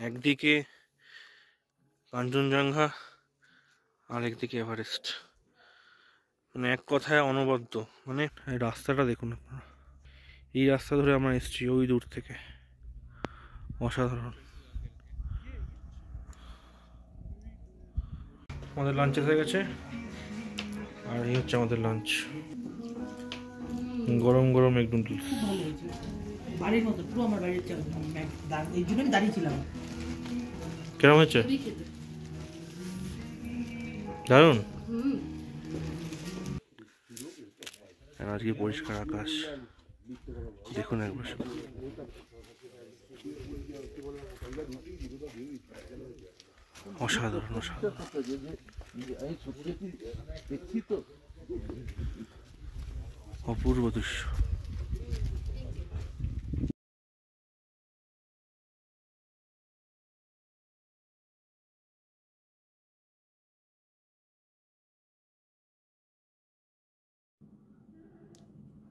একদিকে কাঞ্চনজঙ্ঘা আর একদিকে এভারেস্ট, মানে এক কথায় অনবদ্য। মানে এই রাস্তাটা দেখুন আপনারা, এই রাস্তা ধরে আমরা এসেছি ওই দূর থেকে, অসাধারণ। আমাদের লাঞ্চ এসে গেছে, আর এই হচ্ছে আমাদের লাঞ্চ, গরম গরম এগ নুডলস। বাড়ির মতো পুরো আমার বাড়ির এই জন্য আমি দাঁড়িয়েছিলাম। কেমন হয়েছে? দারুণ। আজকে পরিষ্কার আকাশ দেখুন একবার, অসাধারণ অসাধারণ, অপূর্ব দৃশ্য।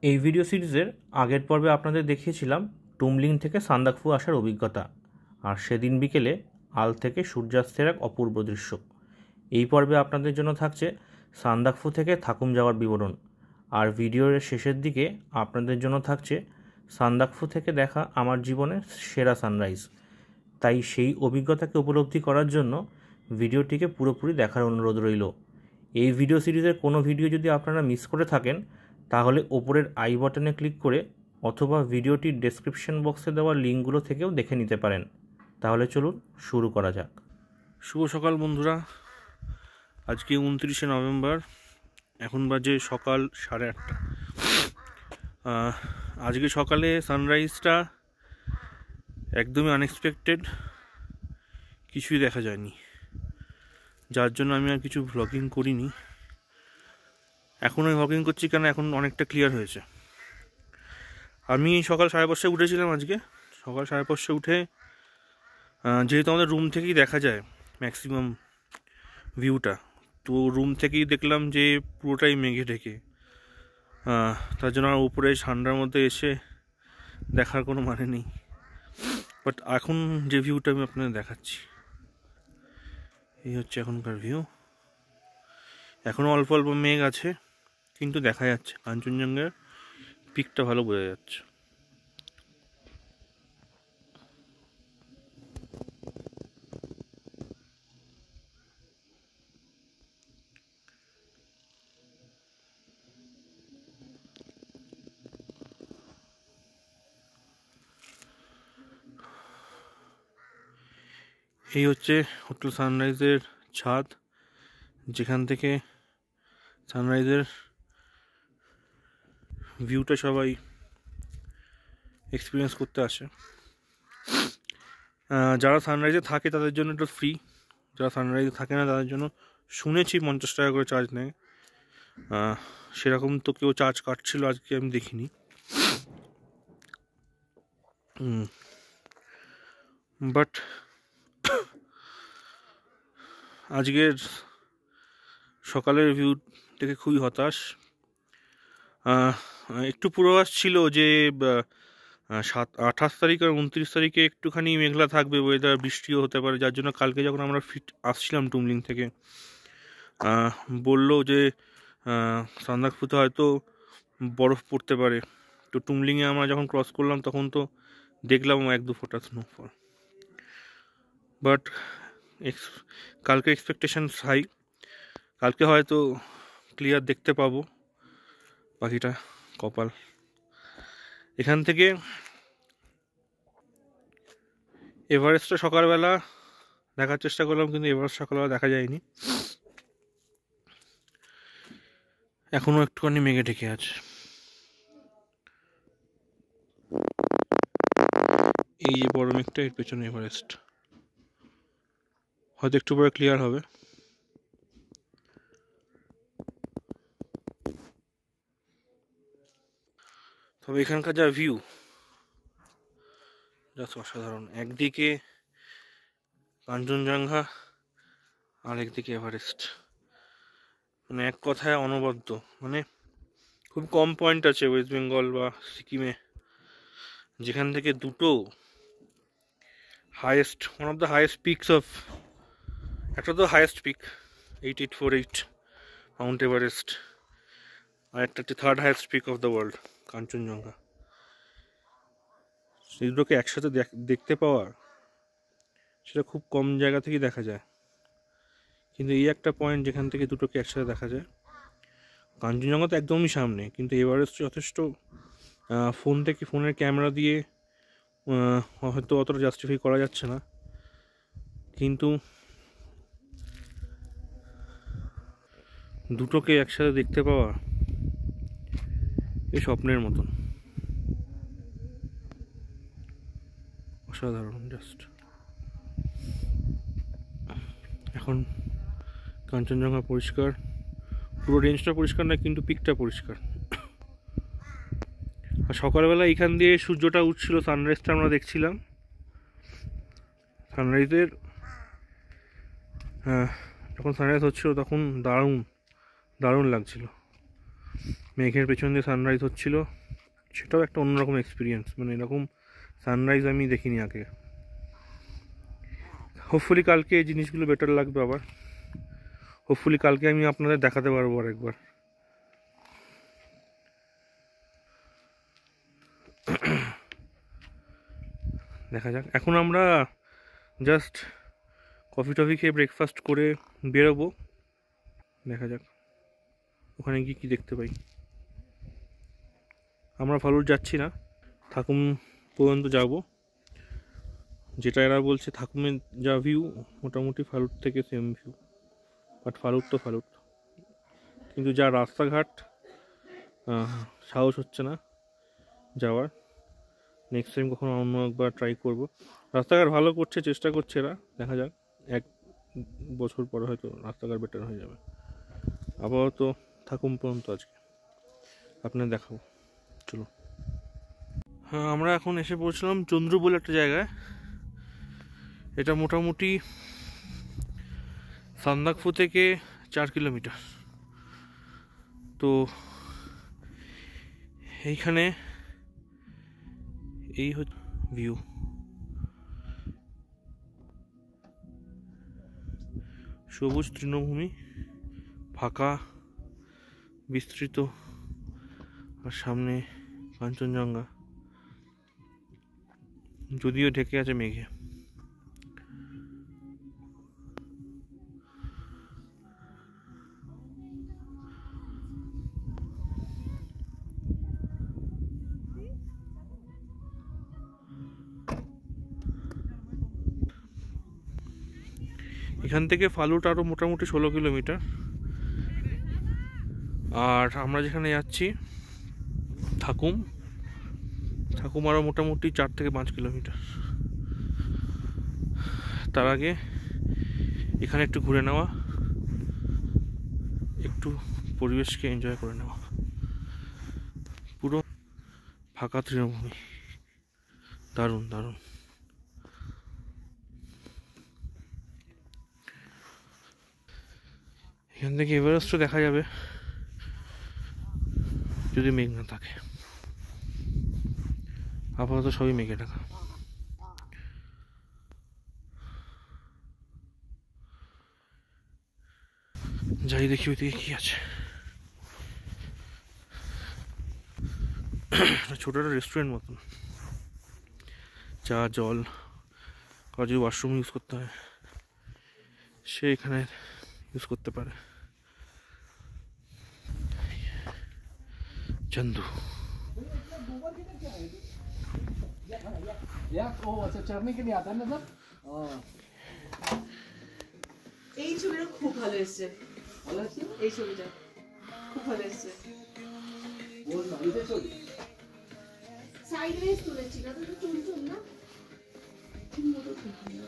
এই ভিডিও সিরিজের আগের পর্বে আপনাদের দেখিয়েছিলাম টুমলিং থেকে সান্দাকফু আসার অভিজ্ঞতা, আর সেদিন বিকেলে আল থেকে সূর্যাস্তের এক অপূর্ব দৃশ্য। এই পর্বে আপনাদের জন্য থাকছে সান্দাকফু থেকে থাকুম যাওয়ার বিবরণ, আর ভিডিওর শেষের দিকে আপনাদের জন্য থাকছে সান্দাকফু থেকে দেখা আমার জীবনের সেরা সানরাইজ। তাই সেই অভিজ্ঞতাকে উপলব্ধি করার জন্য ভিডিওটিকে পুরোপুরি দেখার অনুরোধ রইল। এই ভিডিও সিরিজের কোনো ভিডিও যদি আপনারা মিস করে থাকেন তাহলে ওপরের আই বাটনে ক্লিক করে অথবা ভিডিওটির ডেসক্রিপশন বক্সে দেওয়া লিঙ্কগুলো থেকেও দেখে নিতে পারেন। তাহলে চলুন শুরু করা যাক। শুভ সকাল বন্ধুরা, আজকে 29শে নভেম্বর, এখন বাজে সকাল 8:30। আজকে সকালে সানরাইজটা একদমই আনএক্সপেক্টেড, কিছুই দেখা যায়নি, যার জন্য আমি আর কিছু ভ্লগিং করিনি। এখন আমি ভ্লগিং করছি কেন, এখন অনেকটা ক্লিয়ার হয়েছে। আমি সকাল 5:30 উঠেছিলাম। আজকে সকাল 5:30 উঠে, যেহেতু আমাদের রুম থেকেই দেখা যায় ম্যাক্সিমাম ভিউটা, তো রুম থেকেই দেখলাম যে পুরোটাই মেঘে ঢেকে। তার জন্য আর উপরে ঠান্ডার মধ্যে এসে দেখার কোনো মানে নেই। বাট এখন যে ভিউটা আমি আপনাদের দেখাচ্ছি, এই হচ্ছে এখনকার ভিউ। এখনও অল্প অল্প মেঘ আছে, কিন্তু দেখা যাচ্ছে কাঞ্চনজঙ্ঘার পিকটা ভালো বোঝা যাচ্ছে। এই হচ্ছে হোটেল সানরাইজের ছাদ, যেখান থেকে সানরাইজের ভিউটা সবাই এক্সপিরিয়েন্স করতে আসে। যারা সানরাইজে থাকে তাদের জন্য এটা ফ্রি, যারা সানরাইজে থাকে না তাদের জন্য শুনেছি 50 টাকা করে চার্জ নেয়। সেরকম তো কেউ চার্জ কাটছিল আজকে আমি দেখিনি। বাট আজকের সকালের ভিউ থেকে খুবই হতাশ। একটু পূর্বাভাস ছিল যে 28 তারিখ আর 29 তারিখে একটুখানি মেঘলা থাকবে, ওয়েদার বৃষ্টিও হতে পারে। যার জন্য কালকে যখন আমরা আসছিলাম টুমলিং থেকে, বললো যে সান্দাকফুতে হয়তো বরফ পড়তে পারে। তো টুমলিংয়ে আমরা যখন ক্রস করলাম তখন তো দেখলাম 1-2 ফোঁটা স্নোফল। বাট কালকে এক্সপেকটেশন হাই, কালকে হয়তো ক্লিয়ার দেখতে পাবো। বাকিটা কপাল। এখান থেকে এভারেস্টটা সকালবেলা দেখার চেষ্টা করলাম, কিন্তু এভারেস্ট সকালবেলা দেখা যায়নি, এখনো একটুখানি মেঘে ঢেকে আছে। এই যে বড় মেঘটা, এর পেছনে এভারেস্ট, হয়তো একটু পরে ক্লিয়ার হবে। তবে এখানকার যা ভিউ, জাস্ট অসাধারণ। একদিকে কাঞ্চনজঙ্ঘা আর একদিকে এভারেস্ট, মানে এক কথায় অনবদ্য। মানে খুব কম পয়েন্ট আছে ওয়েস্ট বেঙ্গল বা সিকিমে যেখান থেকে দুটো highest, one of the highest peaks of, একটা তো হাইয়েস্ট পিক 8848 মাউন্ট এভারেস্ট, আর একটা হচ্ছে third highest peak of the world Kanchenjunga. সেই দুটোকে একসাথে দেখতে পাওয়া সেটা খুব কম জায়গা থেকেই দেখা যায়, কিন্তু এই একটা পয়েন্ট যেখান থেকে দুটোকে একসাথে দেখা যায়। কাঞ্চনজঙ্ঘা তো একদমই সামনে, কিন্তু এভারেস্ট যথেষ্ট ফোনের ক্যামেরা দিয়ে হয়তো অতটা জাস্টিফাই করা যাচ্ছে না, কিন্তু দুটোকে একসাথে দেখতে পাওয়া এই স্বপ্নের মতন, অসাধারণ জাস্ট। এখন কাঞ্চনজঙ্ঘা পরিষ্কার, পুরো রেঞ্জটা পরিষ্কার না, কিন্তু পিকটা পরিষ্কার। আর সকালবেলা এখান দিয়ে সূর্যটা উঠছিল, সানরাইজটা আমরা দেখছিলাম। সানরাইজের যখন সানরাইজ হচ্ছিল তখন দারুণ দারুণ লাগছিল। মেঘের পেছন দিয়ে সানরাইজ হচ্ছিল, সেটাও একটা অন্যরকম এক্সপিরিয়েন্স, মানে এরকম সানরাইজ আমি দেখিনি আগে। হোপফুলি কালকে এই জিনিসগুলো বেটার লাগবে আবার, হোপফুলি কালকে আমি আপনাদের দেখাতে পারবো আরেকবার। দেখা যাক, এখন আমরা জাস্ট কফি টফি খেয়ে ব্রেকফাস্ট করে বেরোবো, দেখা যাক ওখানে গিয়ে কী দেখতে পাই। আমরা ফালুট যাচ্ছি না, থাকুম পর্যন্ত যাব, যেটা এরা বলছে থাকুমের যা ভিউ মোটামুটি ফালুট থেকে সেম ভিউ, বাট ফালুট তো ফালুট, কিন্তু যা রাস্তাঘাট সাহস হচ্ছে না যাওয়ার। নেক্সট টাইম কখনো অন্য একবার ট্রাই করব। রাস্তাঘাট ভালো করছে, চেষ্টা করছে এরা, দেখা যাক 1 বছর পরে হয়তো রাস্তাঘাট বেটার হয়ে যাবে। আপাতত থাকুম পর্যন্ত আজকে আপনার দেখাবো, চলো। হ্যাঁ, আমরা এখন এসে পৌঁছলাম চন্দ্রু বলে একটা জায়গায়। এটা মোটামুটি সান্দাকফু থেকে 4 কিলোমিটার। তো এইখানে এই হচ্ছে ভিউ, সবুজ তৃণভূমি, ফাঁকা বিস্তৃত, আর সামনে কাঞ্চনজঙ্ঘা, যদিও ঢেকে আছে মেঘে। এখান থেকে ফালুট আরও মোটামুটি 16 কিলোমিটার, আর আমরা যেখানে যাচ্ছি থাকুম আরও মোটামুটি 4 থেকে 5 কিলোমিটার। তার আগে এখানে একটু ঘুরে নেওয়া, একটু পরিবেশকে এনজয় করে নেওয়া। পুরো ফাঁকা তৃণভূমি, দারুণ দারুণ। এখান থেকে এভারেস্টও দেখা যাবে যদি মেঘ না থাকে, আপাতত সবই মেঘে ঢাকা। যাই দেখি ওইদিকে কি আছে। ছোট একটা রেস্টুরেন্ট মতন, চা জল, কারো যদি ওয়াশরুম ইউজ করতে হয় সে এখানে ইউজ করতে পারে। চন্দু এই ছবিটা খুব ভালো এসছে, ভালো আছে এই ছবিটা, খুব ভালো এসছে। সাইডওয়েজ তুলেছি না, তো তুলতুম না ঠিক মতো তুলতুম না।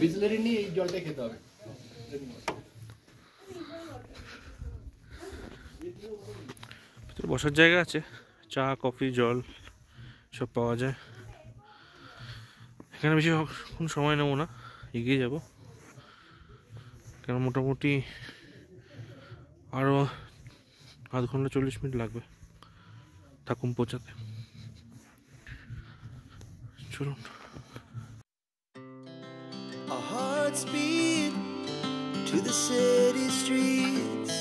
বিসলারি নিয়ে এই জলটা খেতে হবে। ভিতরে বসার জায়গা আছে, চা কফি জল সব পাওয়া যায়। এখানে বেশি কোন সময় নেবো না, এগিয়ে যাব, কেন মোটামুটি আরও আধ ঘন্টা 40 মিনিট লাগবে থাকুম পৌঁছাতে। চলুন। Our hearts beat to the city streets.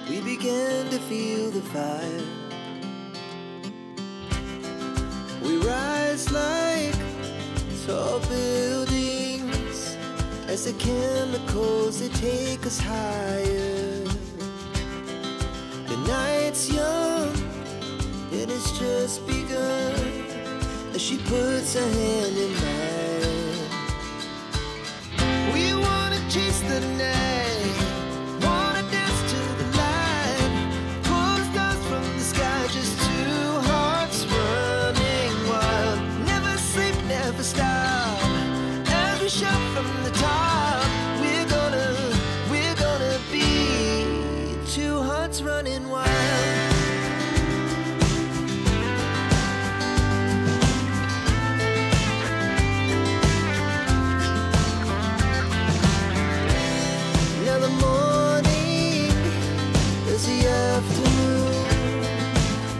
We began to feel the fire. We rise like tall buildings as the chemicals they take us higher. The night's young and it's just begun as she puts her hand in mine. We wanna chase the night, wanna dance to the light, pull the stars from the sky, just two hearts running wild. Never sleep, never stop, as we shout from the top. We're gonna be two hearts running wild. Now the morning is the afternoon.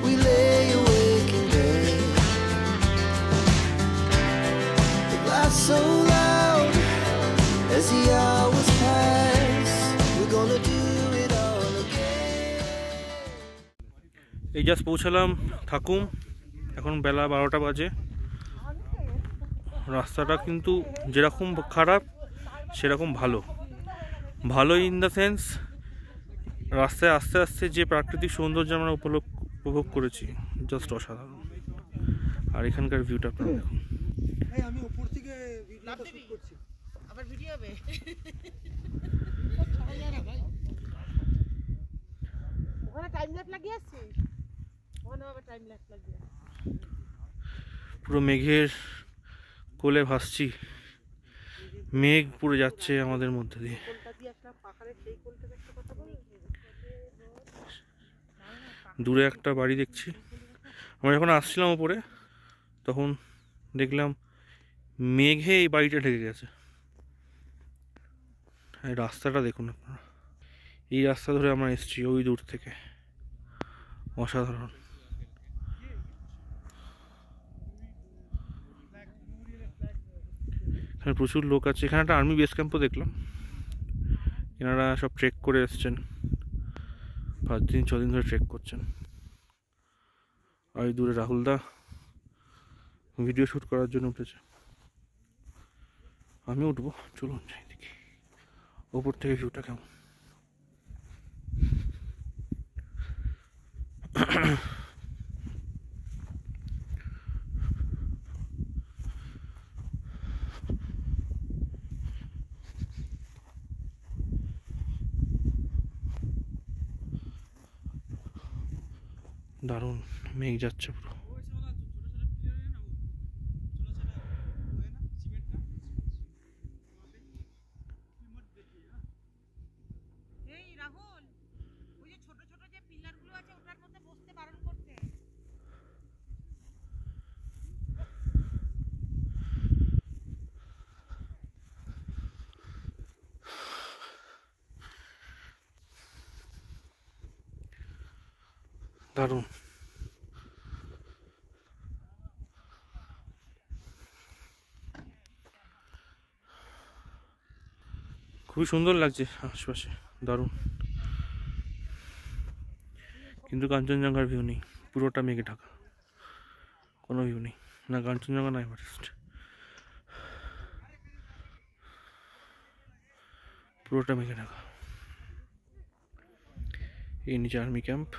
We lay awake in bed. The laughs so loud as the hours pass. We're gonna do it all again. এই just পৌঁছালাম থাকুম, এখন বেলা 12টা বাজে। রাস্তাটা কিন্তু যেরকম খারাপ সেরকম ভালো। ভালো ইন দ্য সেন্স, রাস্তায় আস্তে আস্তে যে প্রাকৃতিক সৌন্দর্য আমরা উপভোগ করেছি, জাস্ট অসাধারণ। আর এখানকার ভিউটা আপনারা দেখুন। আমি উপর থেকে ভিডিওটা শুট করছি। আবার ভিডিও হবে। ওখানে টাইম ল্যাপস লাগিয়ে আসছে, ওখানে আবার টাইম ল্যাপস লাগিয়ে আসছে। পুরো মেঘের কোলে ভাসছি, মেঘ পুরো যাচ্ছে আমাদের মধ্যে দিয়ে। দূরে একটা বাড়ি দেখছি। আমরা যখন আসছিলাম ওপরে তখন দেখলাম মেঘে এই বাড়িটা ঢেকে গেছে। এই রাস্তাটা দেখুন আপনারা, এই রাস্তা ধরে আমরা এসেছি ওই দূর থেকে, অসাধারণ। এখানে প্রচুর লোক আছে। এখানে একটা আর্মি বেস ক্যাম্পও দেখলাম। এনারা সব ট্রেক করে এসছেন, 5 দিন 6 দিন ধরে ট্রেক করছেন। আর এই দূরে রাহুলদা ভিডিও শ্যুট করার জন্য উঠেছে। আমি উঠবো, চলুন যাই দেখি ওপর থেকে ভিউটা কেমন। দারুণ মেঘ যাচ্ছে পুরো। এই রাহুল, ওই যে ছোট ছোট যে পিলারগুলো আছে ওটার মধ্যে বসতে বারণ করতে। দারুণ। খুবই সুন্দর লাগছে আশপাশে, দারুণ। কিন্তু কাঞ্চনজঙ্ঘার ভিউ নেই, পুরোটা মেঘে ঢাকা, কোনো ভিউ নেই, না কাঞ্চনজঙ্ঘা না এভারেস্ট, পুরোটা মেঘে ঢাকা। এই নিচে আর্মি ক্যাম্প।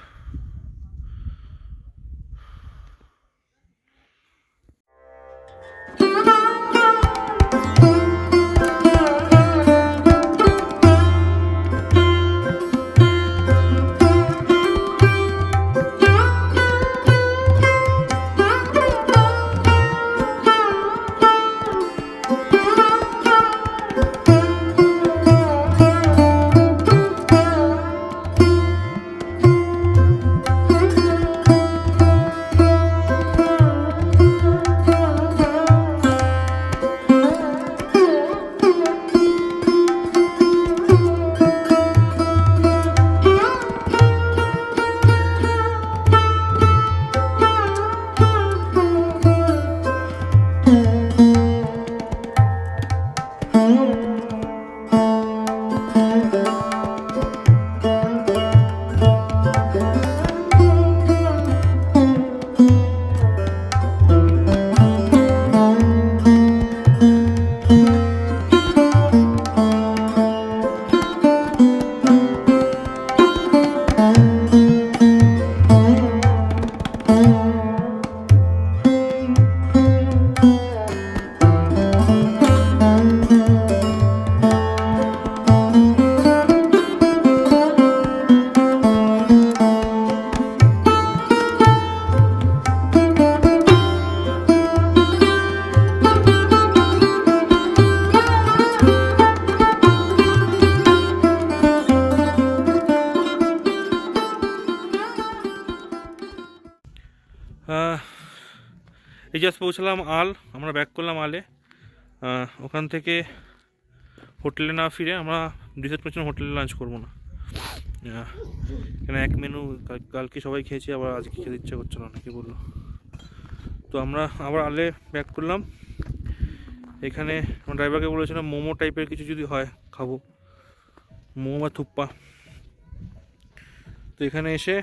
এই জাস্ট পৌঁছালাম আল, আমরা ব্যাক করলাম আলে। ওখান থেকে হোটেলে না ফিরে আমরা ডিসাইড করছিলাম হোটেলে লাঞ্চ করবো না, কেন এক মেনু কালকে সবাই খেয়েছি, আবার আজকে খেতে ইচ্ছা করছে না অনেকে বললো। তো আমরা আবার আলে ব্যাক করলাম। এখানে আমার ড্রাইভারকে বলেছিলাম মোমো টাইপের কিছু যদি হয় খাবো, মোমো বা থুপ্পা। তো এখানে এসে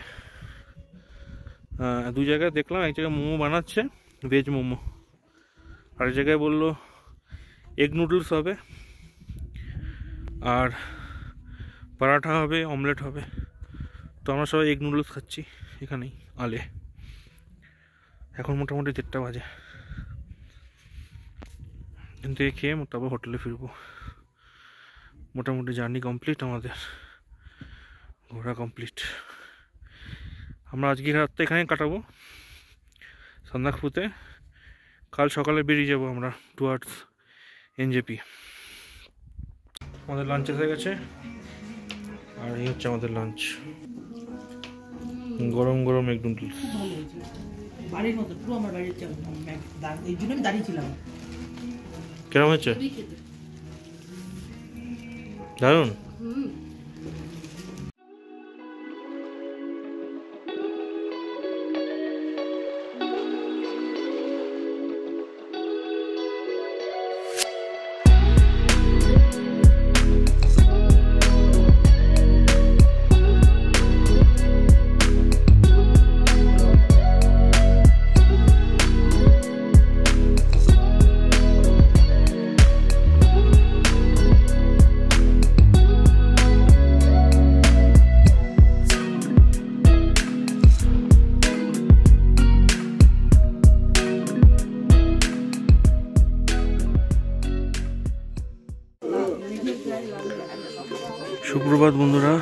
দু জায়গায় দেখলাম, এক জায়গায় মোমো বানাচ্ছে, ভেজ মোমো, আর এক জায়গায় বললো এগ নুডলস হবে আর পরাঠা হবে, অমলেট হবে। তো আমরা সবাই এগ নুডলস খাচ্ছি এখানেই আলে। এখন মোটামুটি 1:30 বাজে, কিন্তু এই খেয়ে তারপর হোটেলে ফিরবো। মোটামুটি জার্নি কমপ্লিট, আমাদের ঘোরা কমপ্লিট। আমরা আজকে রাতটা এখানে কাটাবো সান্দাকফুতে। কাল সকালে বেরিয়ে যাব আমরা টুয়ার্ডস এনজেপি। আমাদের লাঞ্চ এসে গেছে, আর এই হচ্ছে আমাদের লাঞ্চ, গরম গরম এগ নুডলস। বাড়ির মতো পুরো আমার বাড়ির, এই জন্য আমি দাঁড়িয়েছিলাম। কেমন হয়েছে? দারুণ। সুপ্রভাত বন্ধুরা,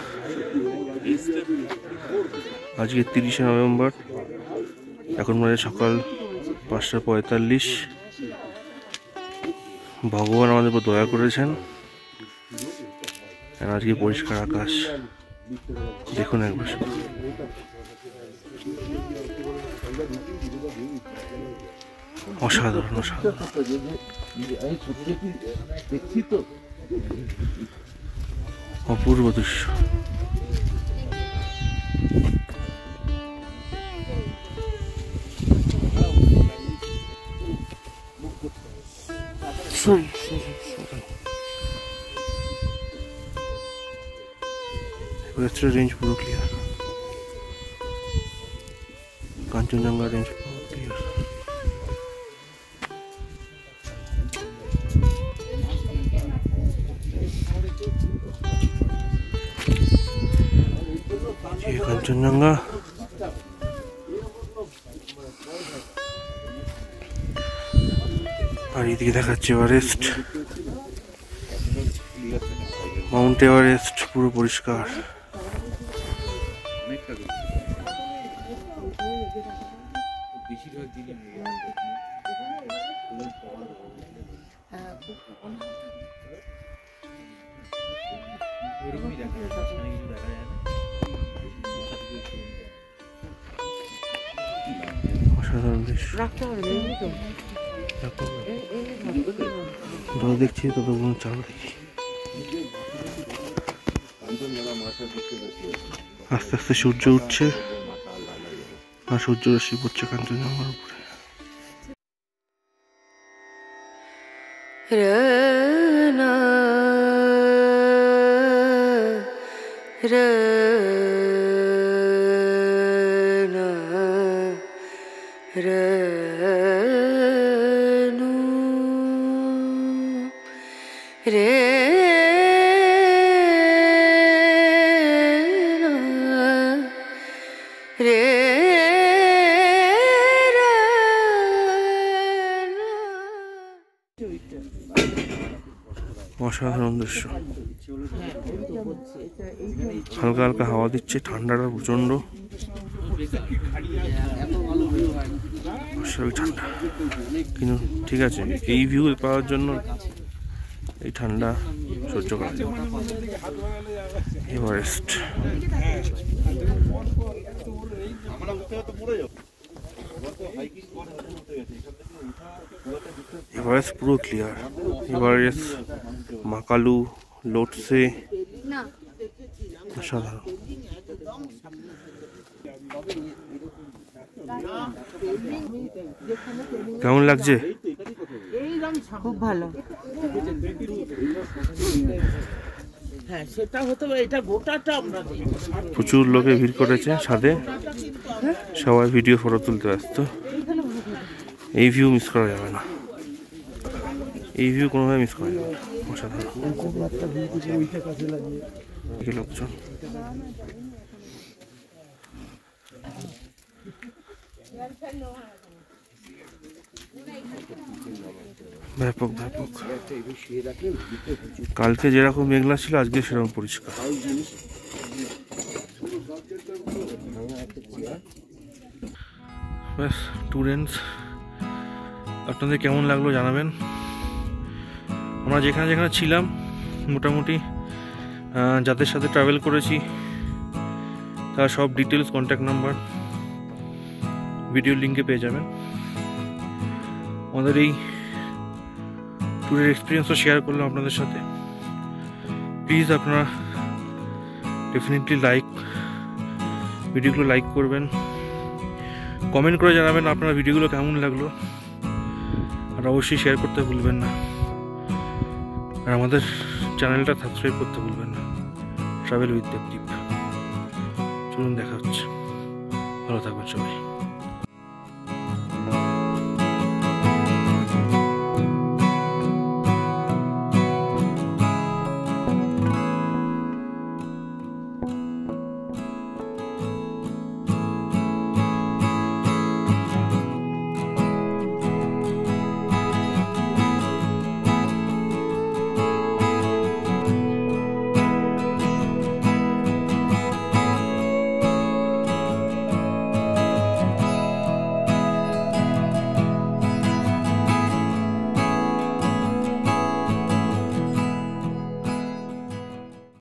আজকে 30শে নভেম্বর, এখন মানে সকাল 5:45। ভগবান আমাদের উপর দয়া করেছেন, আর আজকে পরিষ্কার আকাশ দেখুন একবার। অসাধারণ অসাধারণ। অপূর্ব দৃশ্য। রেঞ্জ পুরো ক্লিয়ার, কাঞ্চনজঙ্ঘা রেঞ্জ পুরো ক্লিয়ার। কাঞ্চনজঙ্ঘা, আর এদিকে দেখাচ্ছে এভারেস্ট, মাউন্ট এভারেস্ট পুরো পরিষ্কার। অসাধারণ দৃশ্য। যত দেখছি ততগুলো চাল দেখি। আস্তে আস্তে সূর্য উঠছে, আর সূর্য রশ্মি পড়ছে কাঞ্চনজঙ্ঘার উপরে। অসাধারণ দৃশ্য। হালকা হালকা হাওয়া দিচ্ছে, ঠান্ডাটা প্রচন্ড, ঠান্ডা। কিন্তু ঠিক আছে, এই ভিউ পাওয়ার জন্য এই ঠান্ডা সহ্য করা যায়। এভারেস্ট এভারেস্ট পুরো ক্লিয়ার। এভারেস্ট, মাকালু, লোটসে অসাধারণ। কেমন লাগছে? খুব ভালো। হ্যাঁ, সেটা হতে পারে, এটা গোটাটা আমরা প্রচুর লোকে ভিড় করেছে ছাদে, সবাই ভিডিও ফটো তুলতে ব্যস্ত। এই ভিউ মিস করা যাবে না, এই ভিউ কোনোভাবে মিস করা যাবে না। অসাধারণ লোকজন। ব্যাপক ব্যাপক। কালকে যেরকম মেঘলা ছিল আজকে সেরকম পরিষ্কার। ব্যাস, স্টুডেন্টস, আপনাদের কেমন লাগলো জানাবেন। আমরা যেখানে যেখানে ছিলাম মোটামুটি যাদের সাথে ট্রাভেল করেছি তার সব ডিটেলস, কন্ট্যাক্ট নাম্বার ভিডিও লিঙ্কে পেয়ে যাবেন। আমাদের এই ট্যুরের এক্সপিরিয়েন্সও শেয়ার করলাম আপনাদের সাথে। প্লিজ আপনারা ডেফিনেটলি ভিডিওগুলো লাইক করবেন, কমেন্ট করে জানাবেন আপনার ভিডিওগুলো কেমন লাগলো, আর অবশ্যই শেয়ার করতে ভুলবেন না, আর আমাদের চ্যানেলটা সাবস্ক্রাইব করতে ভুলবেন না। Travel with Debdeep. চলুন, দেখা হচ্ছে। ভালো থাকবেন সবাই।